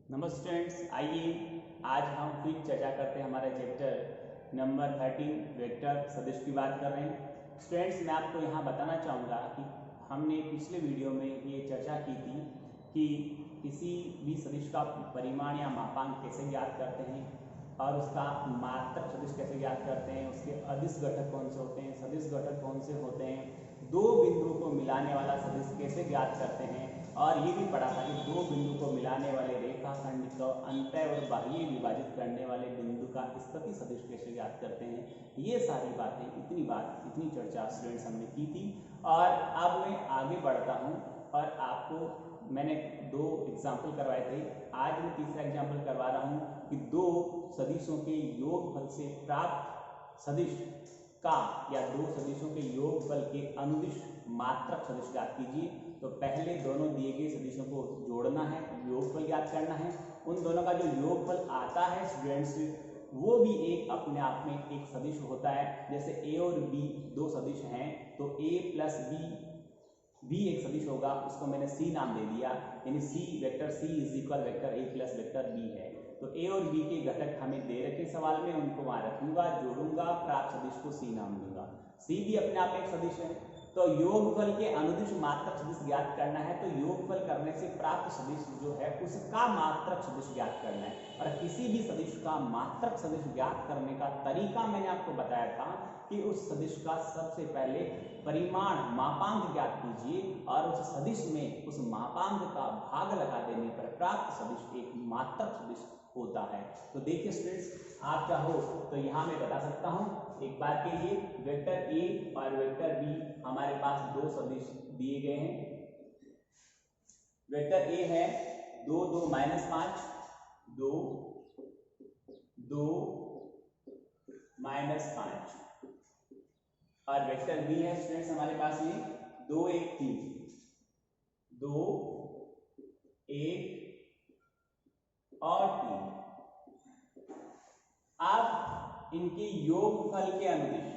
नमस्ते स्टूडेंट्स, आइए आज हम फिर चर्चा करते हैं हमारे चैप्टर नंबर 13 वेक्टर सदिश की बात कर रहे हैं। स्टूडेंट्स, मैं आपको यहाँ बताना चाहूँगा कि हमने पिछले वीडियो में ये चर्चा की थी कि किसी भी सदिश का परिमाण या मापांक कैसे ज्ञात करते हैं और उसका मात्रक सदिश कैसे ज्ञात करते हैं, उसके अदिश घटक कौन से होते हैं, सदिश घटक कौन से होते हैं, दो बिंदुओं को मिलाने वाला सदिश कैसे ज्ञात करते हैं, और ये भी पढ़ा था कि दो बिंदु को मिलाने वाले रेखाखंड को अंतः और बाह्य विभाजित करने वाले बिंदु का स्थिति सदिश कैसे ज्ञात करते हैं। ये सारी बातें इतनी चर्चा स्टूडेंट्स हमने की थी। और अब मैं आगे बढ़ता हूँ और आपको मैंने दो एग्जाम्पल करवाए थे, आज मैं तीसरा एग्जाम्पल करवा रहा हूँ कि दो सदिशों के योगफल से प्राप्त सदिश का या दो सदिशों के योगफल के अनुदिश मात्रक सदिश ज्ञात कीजिए। तो पहले दोनों दिए गए सदिशों को जोड़ना है, योगफल ज्ञात करना है। उन दोनों का जो योगफल आता है स्टूडेंट्स, वो भी एक अपने आप में एक सदिश होता है। जैसे ए और बी दो सदिश हैं तो ए प्लस बी भी एक सदिश होगा, उसको मैंने सी नाम दे दिया, यानी C vector C is equal vector A plus vector B है। तो ए और बी के घटक हमें दे रखे सवाल में, उनको वहां रखूंगा, जोड़ूंगा, प्राप्त सदिश को सी नाम दूंगा। सी भी अपने आप एक सदिश है। तो योगफल के अनुदिश मात्रक सदिश ज्ञात करना है, तो योगफल करने से प्राप्त सदिश जो है उसका मात्रक सदिश ज्ञात करना है। और किसी भी सदिश का मात्रक सदिश ज्ञात करने का तरीका मैंने आपको बताया था कि उस सदिश का सबसे पहले परिमाण मापांक ज्ञात कीजिए और उस सदिश में उस मापांक का भाग लगा देने पर प्राप्त सदिश एक मात्रक सदिश होता है। तो देखिए स्टूडेंट्स, आप चाहो तो यहाँ मैं बता सकता हूँ एक बार के लिए, वेक्टर ए और वेक्टर बी हमारे पास दो सदिश दिए गए हैं। वेक्टर ए है 2 2 -5, 2 2 -5, और वेक्टर बी है स्टूडेंट्स हमारे पास में 2 1 3, 2 1 और 3। अब इनके योगफल के अनुदिश,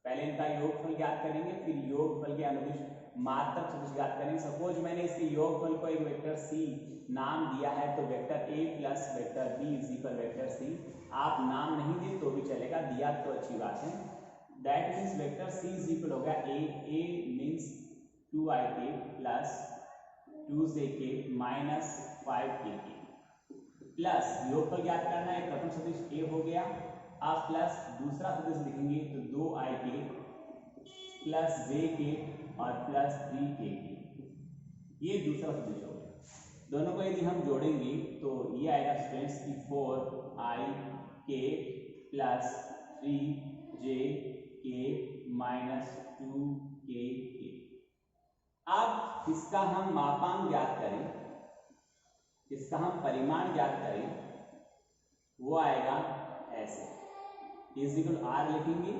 पहले इनका योगफल ज्ञात करेंगे, फिर योगफल के अनुदिश मात्रक सदिश ज्ञात करेंगे। सपोज मैंने इसके योगफल को एक वेक्टर सी नाम दिया है, तो vector A plus vector B is equal vector C. आप नाम नहीं दे तो भी चलेगा, दिया तो अच्छी बात है। That means vector C is equal हो गया A means 2ik plus 2jk minus 5kk plus योगफल ज्ञात करना है, प्रथम सदिश ए हो गया। आप प्लस दूसरा सदिश लिखेंगे तो 2ik प्लस jk और प्लस 3k, ये दूसरा सदिश हो गया। दोनों को यदि हम जोड़ेंगे तो ये आएगा स्टूडेंट्स की 4ik plus 3jk minus 2kk। अब इसका हम मापांक ज्ञात करें, इसका हम परिमाण ज्ञात करें, वो आएगा ऐसे, इज इक्वल आर लिखेंगे।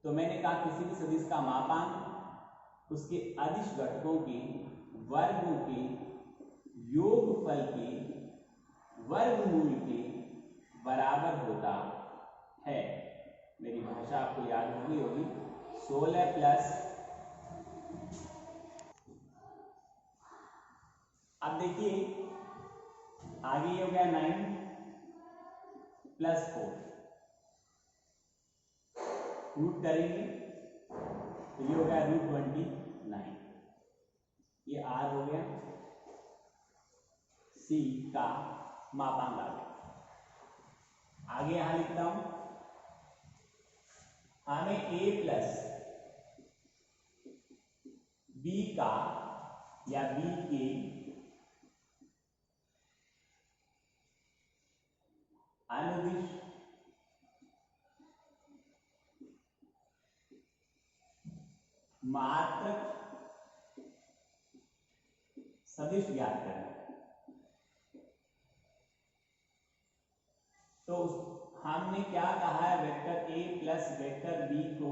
तो मैंने कहा किसी भी सदिश का मापांक उसके अदिश घटकों के वर्गों के योगफल के वर्गमूल के बराबर होता है। मेरी भाषा आपको याद होगी 16 प्लस, अब देखिए आगे ये हो गया 9 प्लस 4, रूट करेंगे तो ये हो गया √29, ये आर हो गया, सी का मापांक आ गया। आगे यहां लिखता हूं, हमें ए प्लस बी का या बी के अनुदिश मात्रक सदिश ज्ञात करना है। तो हमने क्या कहा है, vector A plus vector B को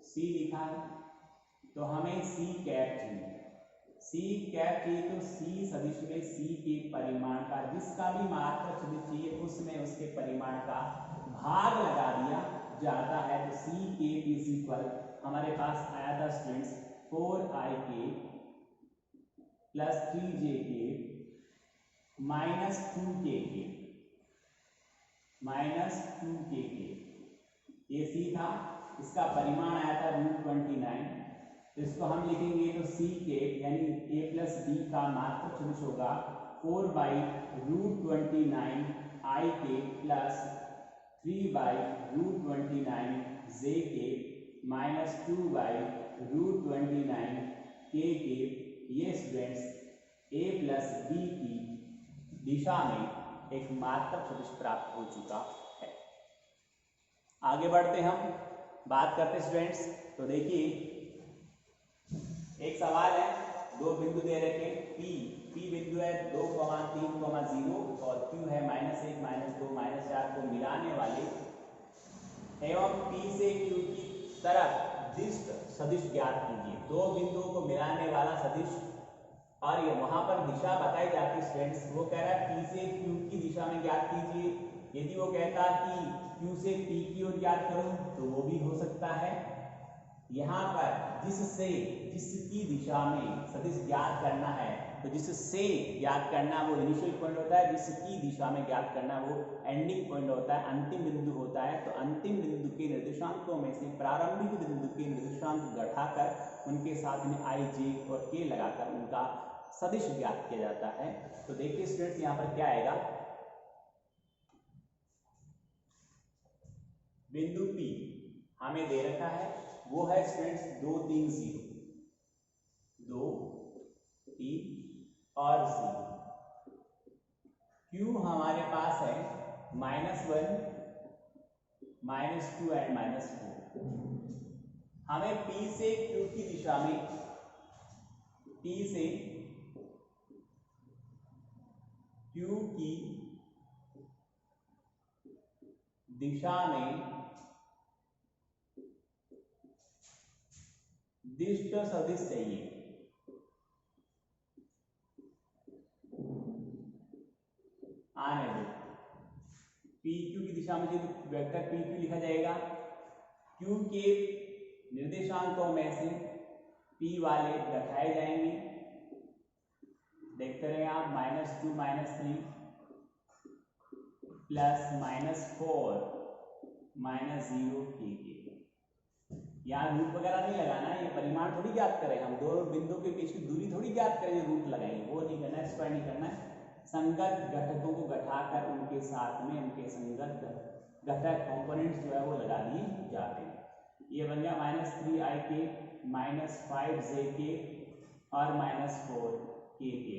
सी लिखा है, तो हमें सी कैप चाहिए। सी कैप चाहिए तो सी सदिश में सी के परिमाण का, जिसका भी मात्रक सदिश चाहिए उसमें उसके परिमाण का भाग लगा दिया जाता है। तो सी के इज इक्वल हमारे पास आया था students 4ik plus 3jk -2k ये c था, इसका परिमाण आया था √29। तो इसको हम लिखेंगे तो c के यानी a प्लस b का मात्रक सदिश होगा 4/√29 i के प्लस 3/√29 j के माइनस 2/√29 k के। ये स्टूडेंट्स a प्लस b की दिशा में एक मात्रक सदिश प्राप्त हो चुका है। आगे बढ़ते हम बात करते स्टूडेंट्स। तो देखिए एक सवाल है, दो बिंदु दे रखे P बिंदु है 2, 3, 0 और Q है -1, -2, -4 को मिलाने वाले एवं P से Q की तरफ दिष्ट सदिश ज्ञात कीजिए। दो बिंदुओं को मिलाने वाला सदिश और ये वहां पर दिशा बताई जाती है स्टूडेंट्स। वो कह रहा है P से Q की दिशा में ज्ञात कीजिए। यदि वो कहता कि Q से P की ओर ज्ञात करो तो वो भी हो सकता है। यहाँ पर जिसकी दिशा में सदिश ज्ञात करना है, तो जिससे ज्ञात करना वो इनिशियल पॉइंट होता है, जिसकी दिशा में ज्ञात करना वो एंडिंग पॉइंट होता है, अंतिम बिंदु होता है। तो अंतिम बिंदु के निर्देशांकों में से प्रारंभिक बिंदु के निर्देशांक घटाकर उनके साथ में i, j और k लगाकर उनका सदिश ज्ञात किया जाता है। तो देखिए स्टूडेंट्स यहाँ पर क्या आएगा, बिंदु P हमें दे रखा है, वो है स्टूडेंट्स 2, 3, 0, 2, 3 और 0। Q हमारे पास है -1, -2 एंड -4। हमें P से Q की दिशा में, P से Q की दिशा में दिष्ट सदिश चाहिए। आने दो, PQ की दिशा में वेक्टर PQ लिखा जाएगा। Q के निर्देशांकों में से P वाले घटाए जाएंगे। देखते रहे आप, -2, -3 प्लस -4 -0 k। यहाँ रूट वगैरह नहीं लगाना है, ये परिमाण थोड़ी ज्ञात करें हम, दो बिंदु के बीच की दूरी थोड़ी ज्ञात करें रूट लगाएंगे, वो नहीं करना है, स्क्वायर नहीं करना है। संगत घटकों को घटाकर उनके साथ में उनके संगत घटक कंपोनेंट्स जो है वो लगा दिए जाते हैं। ये बन गया -3i के, -5j के और -4 k के।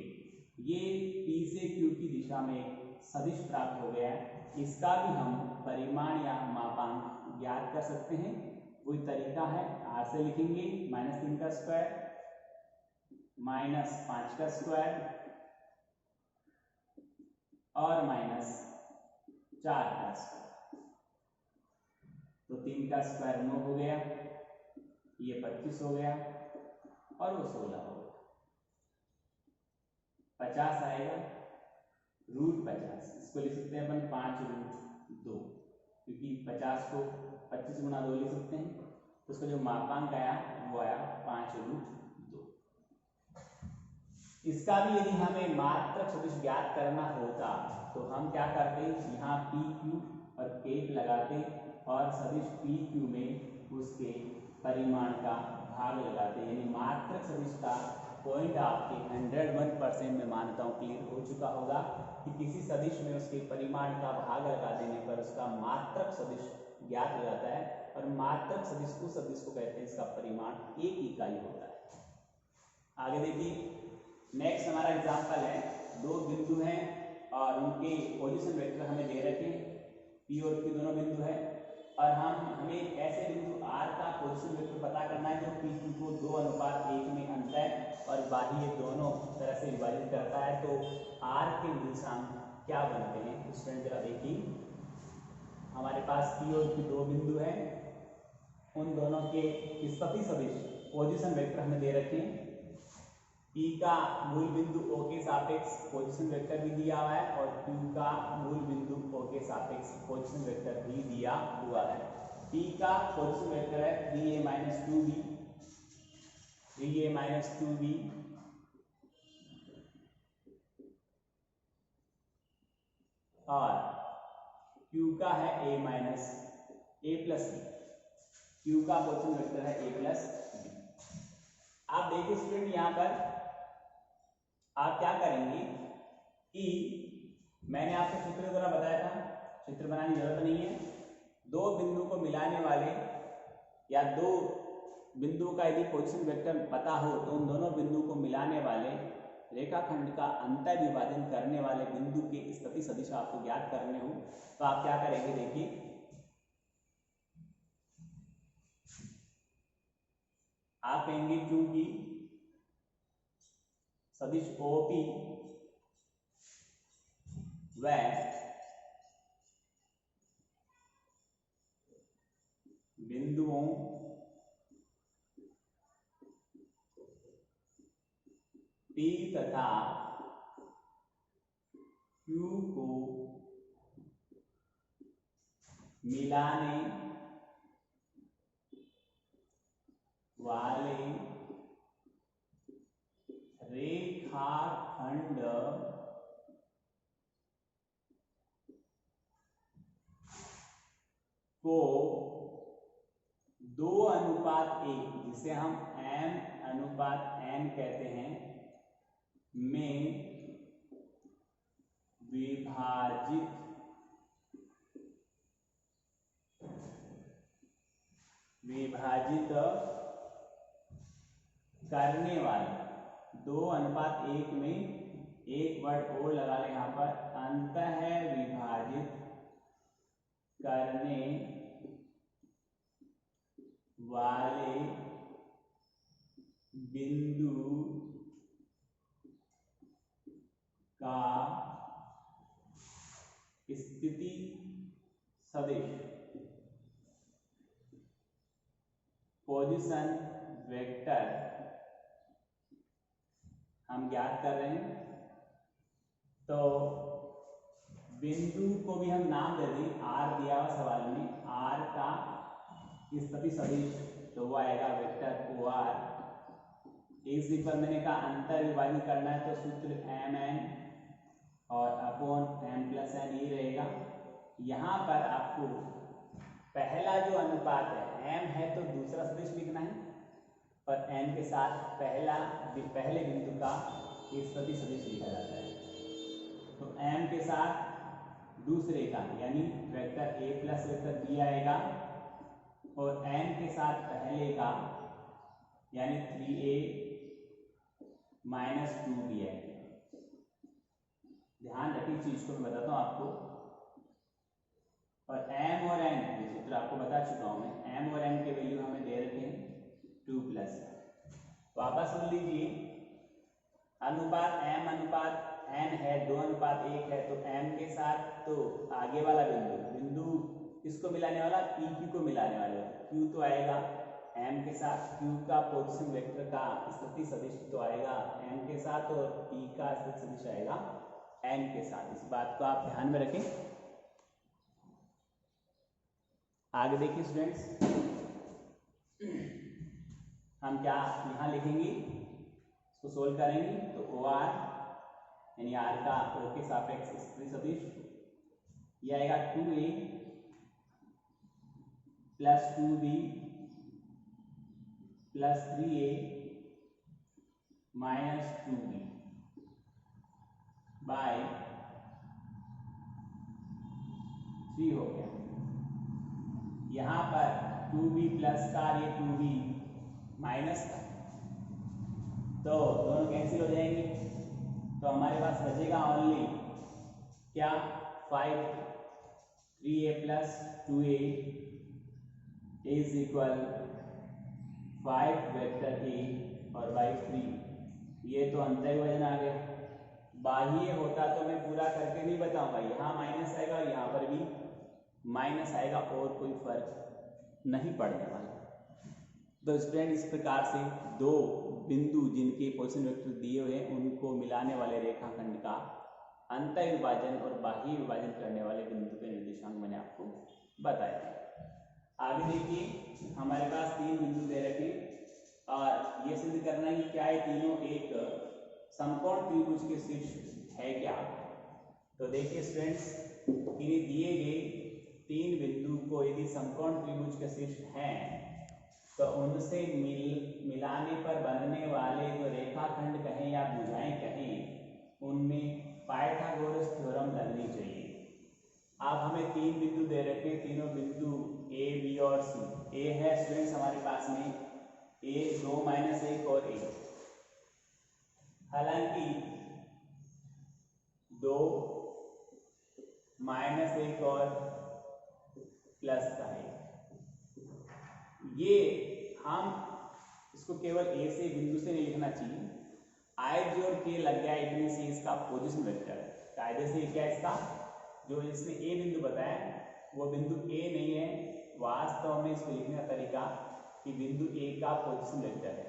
ये P से Q की दिशा में सदिश प्राप्त हो गया है। इसका भी हम परिमाण या मापांक ज्ञात कर सकते हैं। कोई तरीका है, r से लिखेंगे -3 का स्क्वायर -5 का स्क्वायर और -4 का स्क्वायर। तो 3 का स्क्वायर 9 हो गया, ये 25 हो गया और वो 16 हो गया। 50 आएगा, √50। इसको लिख सकते हैं अपन 5√2, क्योंकि 50 को 25 गुणा 2 लिख सकते हैं। तो उसका जो मापांक आया वो आया 5√2। इसका भी यदि हमें मात्रक सदिश ज्ञात करना होता तो हम क्या करते, यहाँ PQ और K लगाते और सदिश PQ में उसके परिमाण का भाग लगाते, यानी मात्रक सदिश का पॉइंट आपके 101% में मानता हूँ क्लियर हो चुका होगा कि किसी सदिश में उसके परिमाण का भाग लगा देने पर उसका मात्रक सदिश ज्ञात हो जाता है। और मात्रक सदिश उस सदिश को कहते हैं इसका परिमाण 1 इकाई होता है। आगे देखिए, नेक्स्ट हमारा एग्जांपल है, दो बिंदु हैं और उनके पोजीशन वेक्टर हमें दे रखे हैं। P और Q दोनों बिंदु है और हमें ऐसे बिंदु R का पोजीशन वेक्टर पता करना है जो PQ को 2:1 में अंतर और बाह्य दोनों तरह से विभाजित करता है। तो R के निर्देशांक क्या बनते हैं स्टूडेंट जरा देखिए। हमारे पास P और Q दो बिंदु हैं, उन दोनों के निष्पत्ति सदिश पोजीशन वेक्टर हमें दे रखे हैं। P का मूल बिंदु O के सापेक्ष पोजीशन वेक्टर भी दिया हुआ है और Q का मूल बिंदु O के सापेक्ष पोजीशन वेक्टर भी दिया हुआ है। P का पोजीशन वेक्टर है 3a-2b, 3a-2b और Q का है A minus A plus B, Q का पोजीशन वेक्टर है A प्लस B। आप देखिए स्टूडेंट, यहाँ पर आप क्या करेंगे कि मैंने आपको चित्र द्वारा बताया था, चित्र बनाने की जरूरत नहीं है। दो बिंदु को मिलाने वाले या दो बिंदु का यदि पोजीशन वेक्टर पता हो तो उन दोनों बिंदु को मिलाने वाले रेखाखंड का अंतर विभाजन करने वाले बिंदु के स्थिति सदिश आपको ज्ञात करने हो तो आप क्या करेंगे, देखिए आप कहेंगे क्योंकि सदिश OP व बिंदुओं P तथा Q को मिलाने वाले रेखाखंड को 2:1, जिसे हम M/N कहते हैं, में विभाजित करने वाले 2:1 में एक वर्ड और लगा लें यहाँ पर, अंतः विभाजित करने वाले बिंदु का स्थिति सदिश पोजीशन वेक्टर हम ज्ञात कर रहे हैं। तो बिंदु को भी हम नाम दे दें, R दिया हुआ सवाल में, R का स्थिति सदिश तो वो आएगा वेक्टर OR इज इक्वल, मैंने कहा अंतर विभाजन करना है तो सूत्र MN और अपॉन M+N ही रहेगा। यहाँ पर आपको पहला जो अनुपात है M है तो दूसरा सदिश लिखना है और N के साथ पहले बिंदु का स्थिति सदिश लिखा जाता है। तो M के साथ दूसरे का यानी vector A plus vector B आएगा और N के साथ पहले का यानी 3A माइनस 2B आएगा। ध्यान रखिए चीज को मैं बताता हूँ आपको। और M और N ये सूत्र आपको बता चुका हूं मैं, M और N के वैल्यू हमें दे रखे हैं 2+। वापस सुन लीजिए, अनुपात M अनुपात N है, 2:1 है, तो M के साथ तो आगे वाला बिंदु किसको मिलाने वाला, PQ को मिलाने वाला, Q तो आएगा M के साथ, Q का पोजीशन वेक्टर का स्थिति सदिश तो आएगा M के साथ और P का स्थिति सदिश आएगा N के साथ। इस बात को आप ध्यान में रखें। आगे देखिए स्टूडेंट्स, हम क्या यहाँ लिखेंगे, इसको सोल्व करेंगे तो OR यानी R का O के सापेक्ष स्थिति सदिश ये आएगा 2A plus 2B plus 3A minus 2B bye 3 हो गया। यहाँ पर 2B प्लस का ये 2B माइनस का, तो दोनों कैंसिल हो जाएंगे तो हमारे पास बचेगा ओनली क्या 5, 3A plus 2A is equal 5 vector A और बाई 3। ये तो अंतर वजन आ गया। बाह्य होता तो मैं पूरा करके नहीं बताऊंगा, यहाँ माइनस आएगा और यहाँ पर भी माइनस आएगा और कोई फर्क नहीं पड़ने वाला। तो स्टूडेंट इस प्रकार से दो बिंदु जिनके पोजीशन वेक्टर दिए हुए हैं उनको मिलाने वाले रेखाखंड का अंतर विभाजन और बाह्य विभाजन करने वाले बिंदु के निर्देशांक मैंने आपको बताया। आगे देखिए, हमारे पास 3 बिंदु दे रखे और ये सिद्ध करना है कि क्या ये तीनों एक समकोण त्रिभुज के शीर्ष है क्या। तो देखिए स्टूडेंट्स, कि दिए गए तीन बिंदु को यदि समकोण त्रिभुज के शीर्ष हैं तो उनसे मिलाने पर बनने वाले जो रेखाखंड कहें या भुजाएं कहें उनमें पाइथागोरस थ्योरम लगनी चाहिए। अब हमें तीन बिंदु दे रखे, तीनों बिंदु ए बी और सी। ए है स्टूडेंट्स हमारे पास में ए 2 माइनस 1 और 1, हालांकि 2 माइनस 1 और प्लस का है, ये हम इसको केवल ए से बिंदु से नहीं लिखना चाहिए। आई जोड़ के लग गया इट मींस इसका पोजीशन वेक्टर है। कायदे से क्या है इसका, जो इसने ए बिंदु बताया वो बिंदु ए नहीं है, वास्तव में इसको लिखने का तरीका कि बिंदु ए का पोजीशन वेक्टर है।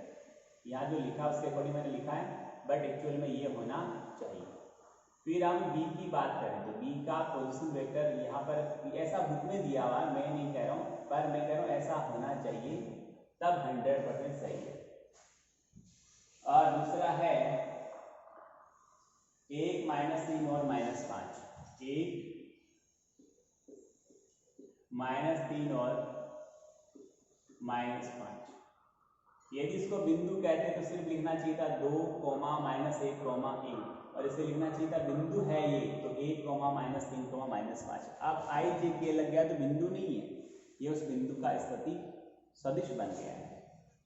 यहाँ जो लिखा उसके अकॉर्डिंग मैंने लिखा है, बट एक्चुअल में ये होना चाहिए। फिर हम बी की बात करें तो बी का पोजीशन वेक्टर यहाँ पर ऐसा बुक में दिया हुआ, मैं नहीं कह रहा हूँ, पर मैं कह रहा हूँ ऐसा होना चाहिए, तब 100% सही है। और दूसरा है 1 माइनस 3 और माइनस 5, 1 माइनस 3 और माइनस 5। यदि इसको बिंदु कहते तो सिर्फ लिखना चाहिए था 2 माइनस 1 1, और इसे लिखना चाहिए था बिंदु है ये तो 1 माइनस 3 माइनस 5। अब आई जे के लग गया तो बिंदु नहीं है, ये उस बिंदु का स्थिति सदिश बन गया है।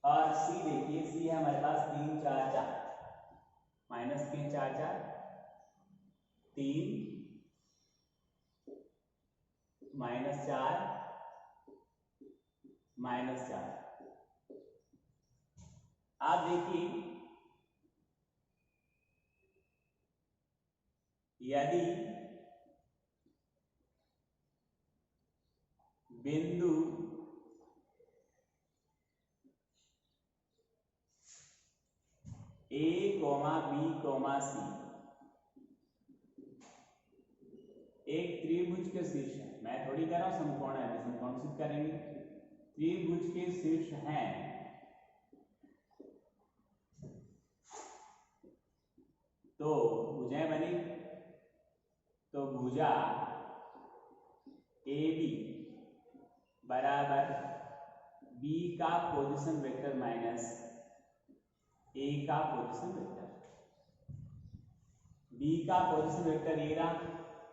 और सी देखिए, सी है हमारे पास 3 4 4 माइनस 3 4 4 3 माइनस 4 माइनस 4। आप देखिए यदि बिंदु ए बी सी एक त्रिभुज के शीर्ष है, मैं थोड़ी कह रहा हूं समकोण है, समकोण सिद्ध करेंगे, त्रिभुज के शीर्ष हैं तो भुजाएं बनी, तो भुजा ए बी बराबर बी का पोजीशन वेक्टर माइनस ए का पोजीशन वेक्टर। बी का पोजीशन वेक्टर ये रहा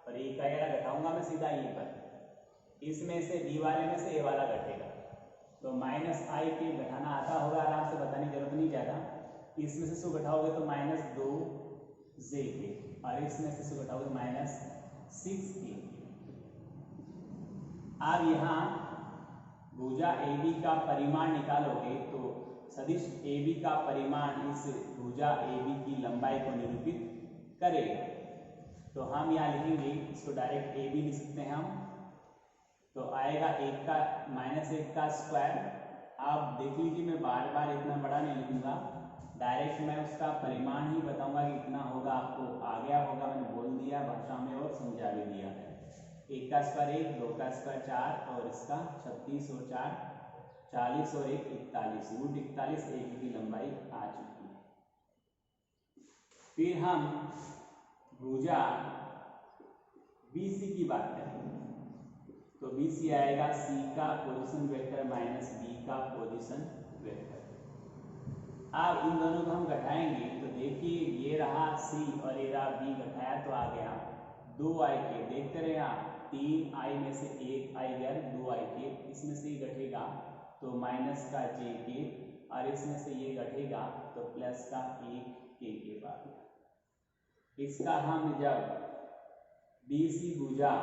और ए का ये घटाऊंगा मैं सीधा ये पर, इसमें से बी वाले में से ए वाला घटेगा तो माइनस आई के घटाना आता होगा, आराम से बताने की जरूरत नहीं ज़्यादा। इसमें से सो घटाओगे तो माइनस 2 जे के, और इसमें से सो घटाओगे माइनस 6 के। अब यहाँ भुजा ए बी का परिमाण निकालोगे तो सदिश ए बी का परिमाण इस भुजा ए बी की लंबाई को निरूपित करेगा। तो हम यहाँ लिखेंगे, इसको डायरेक्ट ए बी लिख सकते हैं हम, तो आएगा 1 का माइनस 1 का स्क्वायर। आप देख लीजिए मैं बार बार इतना बड़ा नहीं लिखूंगा, डायरेक्ट मैं उसका परिमाण ही बताऊंगा कि कितना होगा, आपको आ गया होगा, मैंने बोल दिया भाषा में और समझा भी दिया है। 1 का स्क्वायर 1, 2 का स्क्वायर 4 और इसका 36 और 4 40 और 1 41, रूट 41 ए की लंबाई आ चुकी है। फिर हम भुजा BC की बात करेंगे तो BC आएगा C का पोजीशन वेक्टर माइनस B का पोजीशन वेक्टर। अब इन दोनों को हम घटाएंगे तो देखिए ये रहा C और ये रहा B, घटाया तो आ गया 2i के। देखते रहे आप, 3i में से 1i गया 2i के, इसमें से ये घटेगा तो माइनस का j के, और इसमें से ये घटेगा तो प्लस का 1k के बाद। इसका हम जब BC भुजा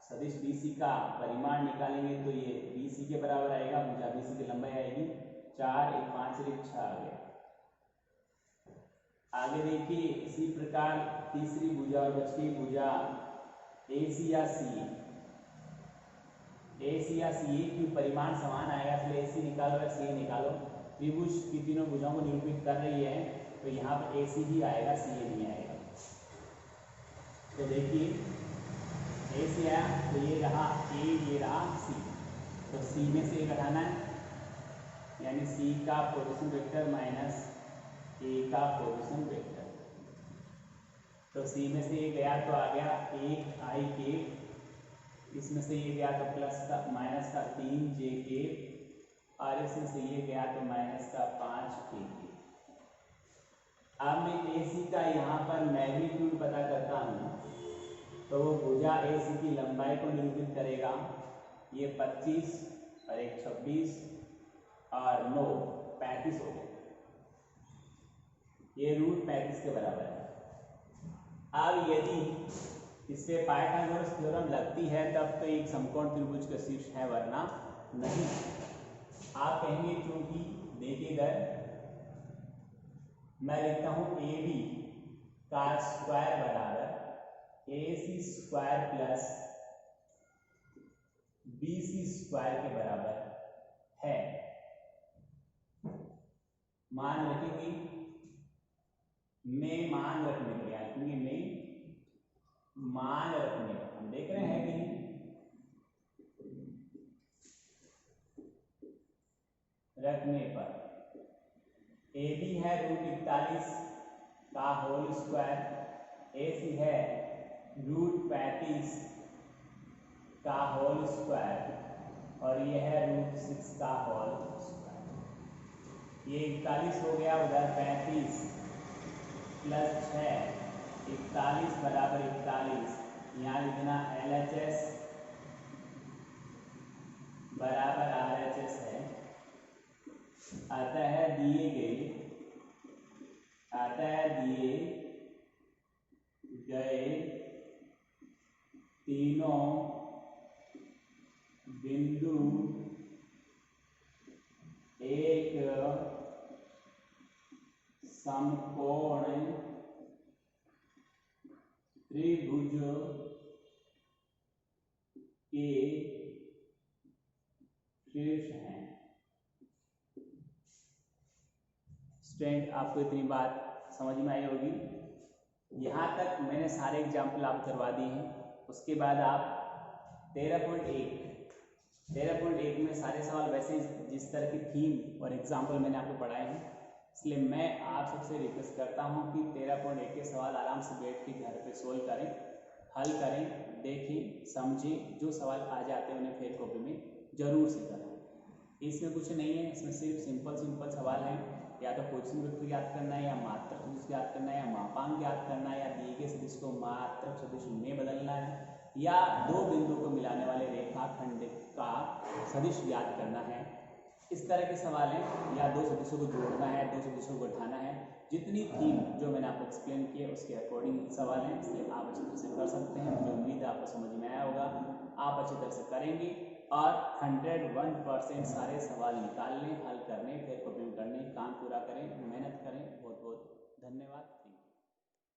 सदिश BC का परिमाण निकालेंगे तो ये BC के बराबर आएगा, भुजा BC की लंबाई आएगी 4 1 5 1 6 आ गया। आगे देखिए इसी प्रकार तीसरी भुजा और बचती भुजा AC या CA, AC या CA की परिमाण समान आएगा, इसलिए AC निकालो या CA निकालो, त्रिभुज की तीनों भुजाओं को निरूपित कर रही है तो यहाँ पर AC ही आएगा, CA नहीं आएगा। तो देखिए AC आया तो ये रहा A, ये रहा C, तो C में से A घटाना है, यानी C का पोजीशन वेक्टर माइनस A का पोजीशन वेक्टर। तो सी में से ये गया तो आ गया 1 आई के, इसमें से ये गया तो प्लस का माइनस का 3 जे के, और इसमें से ये गया तो माइनस का 5 के। अब मैं ए सी का यहाँ पर मैग्नीट्यूड पता करता हूँ, तो वो भुजा ए सी की लंबाई को निरूपित करेगा। ये 25 और एक 26 और 9 35 हो गए, ये √35 के बराबर है। अब यदि इससे पाइथागोरस थ्योरम लगती है तब तो एक समकोण त्रिभुज का शीर्ष है, वरना नहीं। आप कहेंगे क्योंकि देखिए इधर मैं लिखता हूं ए बी का स्क्वायर बराबर A C square plus B C square के बराबर है। मान रखेंगे, में मान रखने के लिए लिखेंगे, में मान रखने, हम देख रहे हैं कि रखने पर ए बी है √41 का होल स्क्वायर, ए सी है √35 का होल स्क्वायर, और ये है √6 का होल स्क्वायर। ये 41 हो गया, उधर 35 प्लस 6 41 बराबर 41। यहाँ लिखना LHS बराबर RHS है। आता है दिए गए तीनों बिंदु एक समकोण त्रिभुज के शीर्ष हैं। स्टूडेंट, आपको इतनी बात समझ में आई होगी। यहाँ तक मैंने सारे एग्जाम्पल आप करवा दिए हैं। उसके बाद आप 13.1 में सारे सवाल वैसे जिस तरह की थीम और एग्जाम्पल मैंने आपको पढ़ाए हैं, इसलिए मैं आप सबसे रिक्वेस्ट करता हूँ कि 13.1 के सवाल आराम से बैठ के घर पे सोल्व करें, हल करें, देखें, समझें। जो सवाल आ जाते हैं उन्हें फेर कॉपी में जरूर से करें। इसमें कुछ नहीं है, इसमें सिर्फ सिंपल सवाल है। या तो कोचिंग वेक्टर याद करना है, या मात्रक सदिश याद करना है, या मापांक याद करना है, या दिए गए सदिश को मात्रक सदिश में बदलना है, या दो बिंदु को मिलाने वाले रेखाखंड का सदिश याद करना है। इस तरह के सवाल हैं, या दो सदिशों को जोड़ना है, दो सदिशों को घटाना है। जितनी थीम जो मैंने आपको एक्सप्लेन की है उसके अकॉर्डिंग सवाल हैं, इसलिए आप अच्छी तरह से कर सकते हैं। मुझे उम्मीद है आपको समझ में आया होगा, आप अच्छी तरह से करेंगे और 101% सारे सवाल निकालने, हल करने, फिर कॉपी करने, काम पूरा करें, मेहनत करें। बहुत बहुत धन्यवाद।